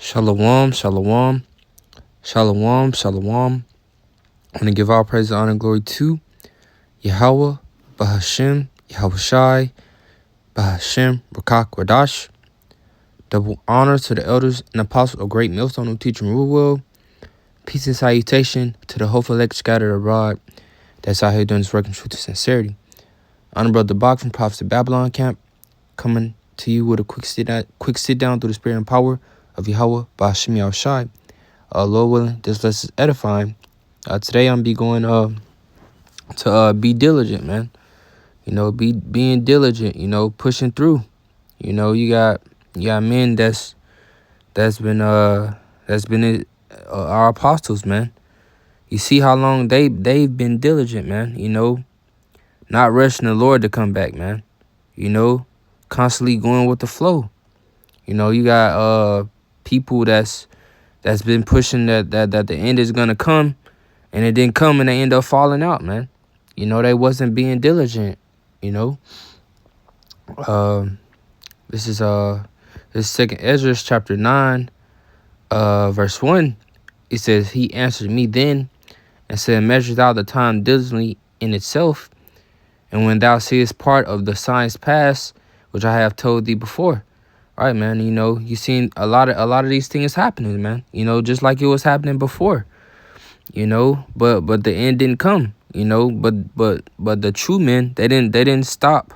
Shalom, shalom, shalom, shalom. I want to give all praise, honor, and glory to Yahweh, Bahashem, Yahweh Shai, Bahashem, Rakak, Radash. Double honor to the elders and apostles of Great Millstone who teach and rule well. Peace and salutation to the hopeful elect scattered abroad that's out here doing this work in truth and sincerity. Honor Brother Bach from Prophets of Babylon Camp, coming to you with a quick sit down through the spirit and power of Yahweh, Bahashem, Yahweh Shai. Lord willing, this lesson is edifying. Today I'm be going to be diligent, man. Being diligent. Pushing through. You got men that's been our apostles, man. You see how long they've been diligent, man. Not rushing the Lord to come back, man. Constantly going with the flow. You got people that's been pushing that the end is gonna come, and it didn't come, and they end up falling out, man. They wasn't being diligent. This is 2nd Ezra chapter 9, verse 1. It says, "He answered me then and said, Measure thou the time diligently in itself, and when thou seest part of the signs pass, which I have told thee before." All right, man. You seen a lot of these things happening, man. Just like it was happening before. But the end didn't come. But the true men, they didn't stop.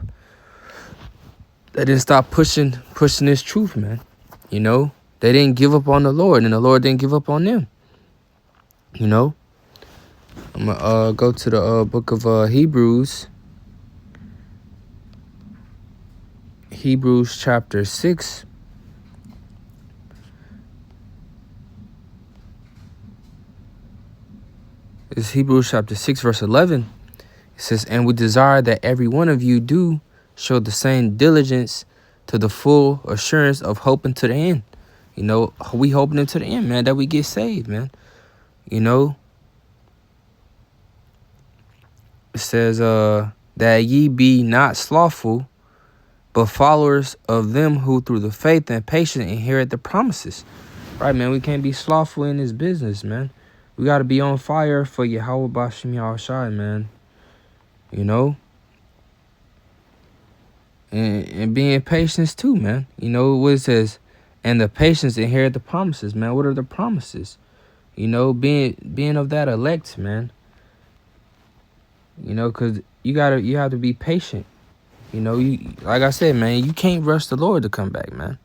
They didn't stop pushing this truth, man. They didn't give up on the Lord, and the Lord didn't give up on them. I'm gonna go to the book of Hebrews. Hebrews chapter 6. It's Hebrews chapter 6, verse 11. It says, "And we desire that every one of you do show the same diligence to the full assurance of hoping to the end." We hoping into the end, man, that we get saved, man. It says that ye be not slothful, but followers of them who through the faith and patience inherit the promises. Right, man, we can't be slothful in this business, man. We got to be on fire for Yahweh Bahashem Yahweh Shai, man. And being patient too, man. What it says, and the patience inherit the promises, man. What are the promises? Being of that elect, man. Because you have to be patient. Like I said, man, you can't rush the Lord to come back, man.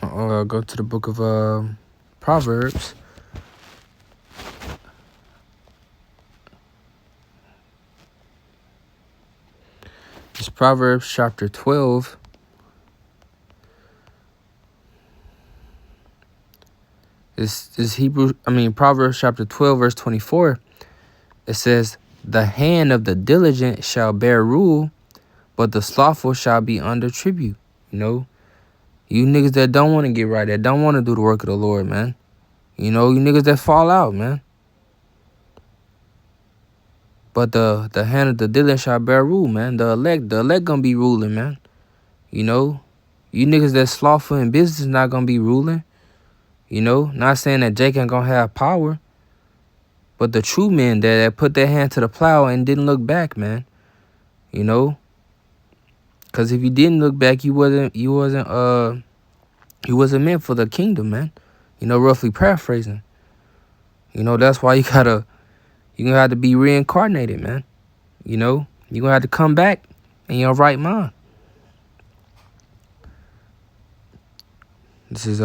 Go to the book of Proverbs. It's Proverbs chapter 12. Proverbs chapter 12, verse 24. It says, "The hand of the diligent shall bear rule, but the slothful shall be under tribute." You niggas that don't want to get right, that don't want to do the work of the Lord, man. You niggas that fall out, man. But the hand of the diligent shall bear rule, man. The elect gonna be ruling, man. You niggas that slothful in business not gonna be ruling. Not saying that Jake ain't gonna have power, but the true men that put their hand to the plow and didn't look back, man. Because if you didn't look back, you wasn't meant for the kingdom, man. Roughly paraphrasing. That's why you're gonna have to be reincarnated, man. You're gonna have to come back in your right mind. This is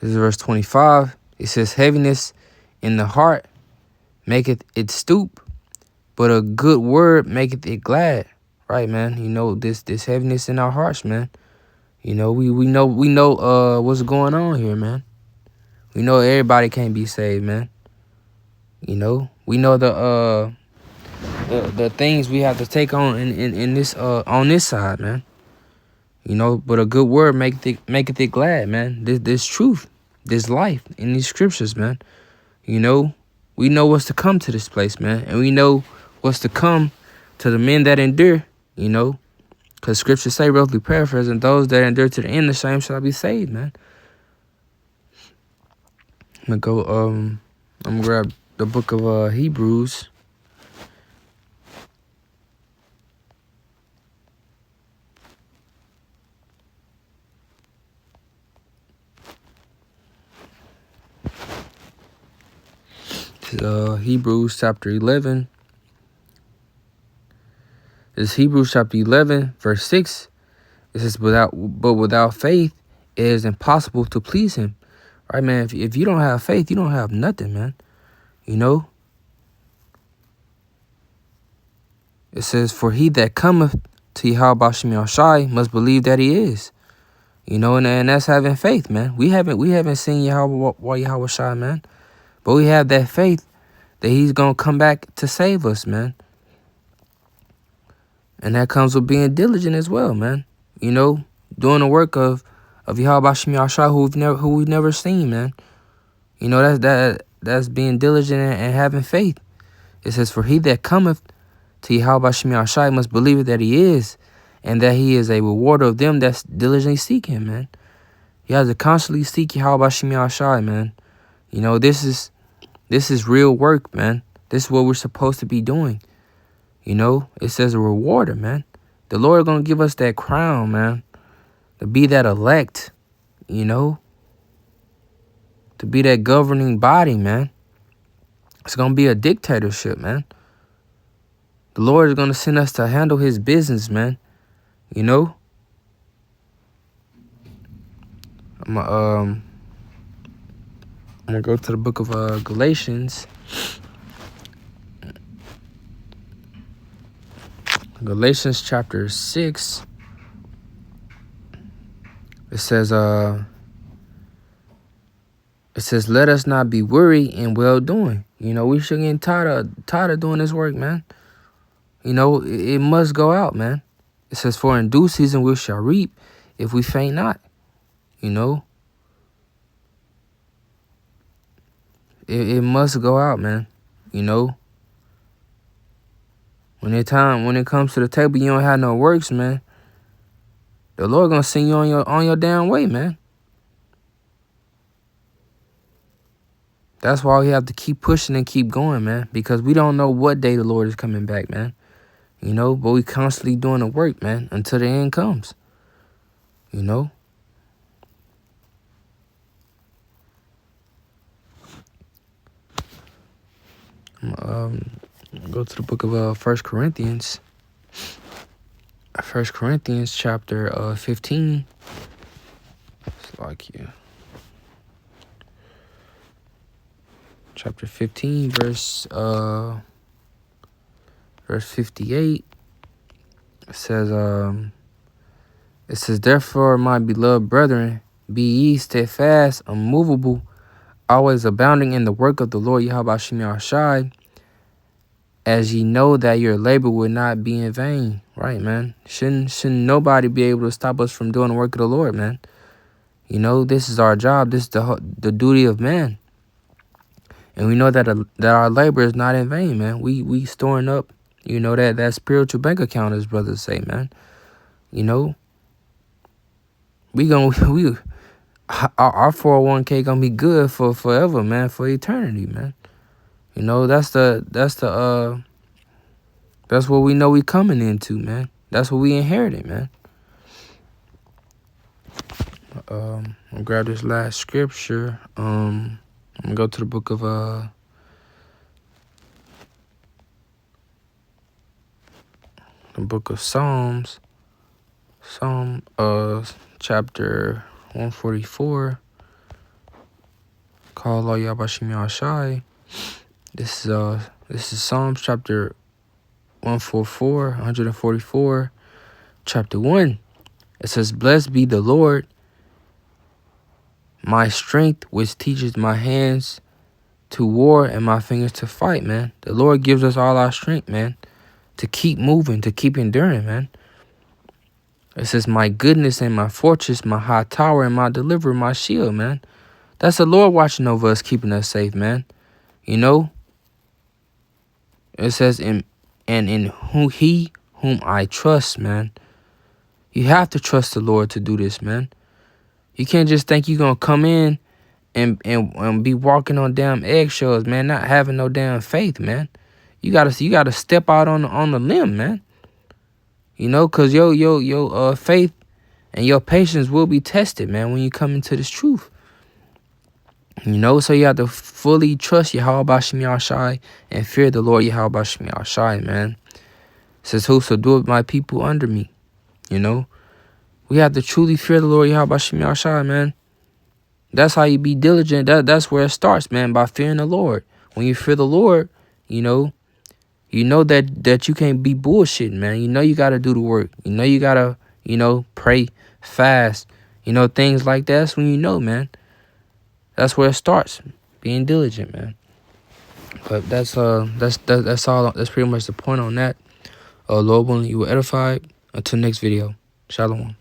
verse 25. It says, "Heaviness in the heart maketh it stoop, but a good word maketh it glad." Right, man. This heaviness in our hearts, man. We know what's going on here, man. We know everybody can't be saved, man. We know the things we have to take on in this on this side, man. But a good word maketh it glad, man. This truth, this life in these scriptures, man. We know what's to come to this place, man, and we know what's to come to the men that endure, you know, because scripture say, roughly paraphrasing, those that endure to the end, the same shall be saved, man. I'm gonna grab the book of Hebrews. Hebrews chapter 11. It's Hebrews chapter 11, verse 6. It says, without faith, it is impossible to please him. Right, man? If you don't have faith, you don't have nothing, man. You know? It says, for he that cometh to Yahweh Shem Yahushai must believe that he is. You know, and that's having faith, man. We haven't seen Yahweh Shai, man. But we have that faith that he's gonna come back to save us, man. And that comes with being diligent as well, man. You know, doing the work of Yahweh Shem Yahushai who we've never seen, man. You know, that's being diligent and having faith. It says, for he that cometh to Yahweh Shem Yahushai must believe that he is, and that he is a rewarder of them that diligently seek him, man. You have to constantly seek Yahweh Shem Yahushai, man. You know, this is real work, man. This is what we're supposed to be doing. You know, it says a rewarder, man. The Lord gonna give us that crown, man. To be that elect, you know. To be that governing body, man. It's gonna be a dictatorship, man. The Lord is gonna send us to handle his business, man. You know. I'm gonna go to the book of Galatians. Galatians chapter 6. It says, let us not be weary in well doing. You know, we should get tired of doing this work, man. You know, it must go out, man. It says, for in due season we shall reap if we faint not. You know. It must go out, man. You know. When it comes to the table, you don't have no works, man. The Lord gonna send you on your damn way, man. That's why we have to keep pushing and keep going, man. Because we don't know what day the Lord is coming back, man. You know, but we constantly doing the work, man, until the end comes. You know. Go to the book of 1 Corinthians. 1 Corinthians chapter 15. It's like you. Chapter 15, verse 58. It says, therefore, my beloved brethren, be ye steadfast, unmovable, always abounding in the work of the Lord Yahweh Shem Yahushai, as ye know that your labor will not be in vain. Right, man? Shouldn't nobody be able to stop us from doing the work of the Lord, man? You know, this is our job. This is the duty of man. And we know that our labor is not in vain, man. We storing up, you know, that spiritual bank account, as brothers say, man. You know, our 401k gonna be good for forever, man, for eternity, man. You know, that's what we know we coming into, man. That's what we inherited, man. I'll grab this last scripture. I'm gonna go to the book of Psalms. Chapter 144. Call Allah Yahweh Shem Yahushai. This is Psalms chapter 144, chapter 1. It says, blessed be the Lord, my strength, which teaches my hands to war and my fingers to fight, man. The Lord gives us all our strength, man, to keep moving, to keep enduring, man. It says, my goodness and my fortress, my high tower and my deliverer, my shield, man. That's the Lord watching over us, keeping us safe, man. You know? It says, and in whom I trust, man. You have to trust the Lord to do this, man. You can't just think you're gonna come in and be walking on damn eggshells, man, not having no damn faith, man. You gotta step out on the limb, man. You know, cause your faith and your patience will be tested, man, when you come into this truth. You know, so you have to fully trust Yahweh Bashim Yahshai and fear the Lord Yahweh Bashim Yahshai, man. It says, who subdued my people under me, you know. We have to truly fear the Lord Yahweh Bashim Yahshai, man. That's how you be diligent. That's where it starts, man, by fearing the Lord. When you fear the Lord, you know that you can't be bullshitting, man. You know you got to do the work. You know you got to, you know, pray, fast, you know, things like that. That's when you know, man. That's where it starts, being diligent, man. But that's all. That's pretty much the point on that. Lord willing, you will edify. Until next video. Shalom.